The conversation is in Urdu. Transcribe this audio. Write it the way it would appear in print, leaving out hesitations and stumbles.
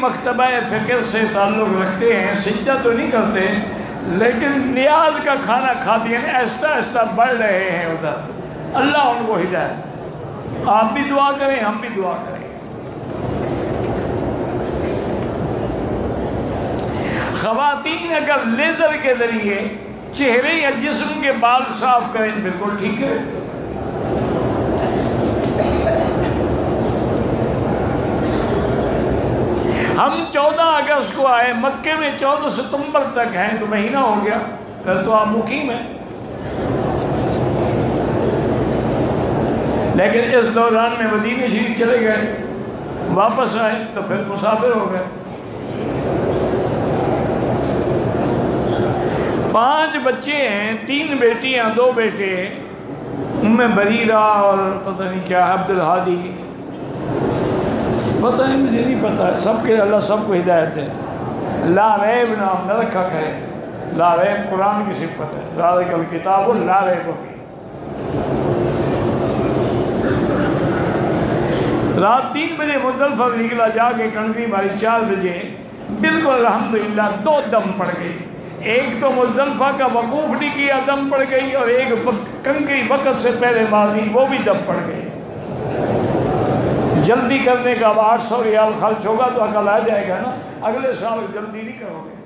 مکتبہ فکر سے تعلق رکھتے ہیں، سجدہ تو نہیں کرتے لیکن نیاز کا کھانا کھاتے ہیں، آہستہ آہستہ بڑھ رہے ہیں ادھر۔ اللہ ان کو ہدایت۔ آپ بھی دعا کریں، ہم بھی دعا کریں۔ خواتین اگر لیزر کے ذریعے چہرے یا جسم کے بال صاف کریں بالکل ٹھیک ہے۔ ہم 14 اگست کو آئے، مکے میں 14 ستمبر تک ہیں، تو مہینہ ہو گیا، پھر تو آپ مقیم ہیں۔ لیکن اس دوران میں مدینہ شریف چلے گئے، واپس آئے تو پھر مسافر ہو گئے۔ 5 بچے ہیں، 3 بیٹیاں 2 بیٹے، ام بریرہ اور پتہ نہیں کیا عبدالہادی، پتہ نہیں، مجھے نہیں پتہ، سب کے اللہ سب کو ہدایت ہے۔ لا ریب نام نہ رکھا کرے، لا ریب قرآن کی صفت ہے، ذالک الکتاب لا ریب فیہ۔ رات 3 بجے مزدلفہ نکلا، جا کے کنکری ماری، 4 بجے بالکل الحمدللہ 2 دم پڑ گئی۔ ایک تو مزدلفہ کا وقوف نہیں کیا، دم پڑ گئی، اور ایک کنکری وقت سے پہلے مار دی، وہ بھی دم پڑ گئی۔ جلدی کرنے کا اب 800 ریال خرچ ہوگا تو عقل آ جائے گا نا، اگلے سال جلدی نہیں کرو گے۔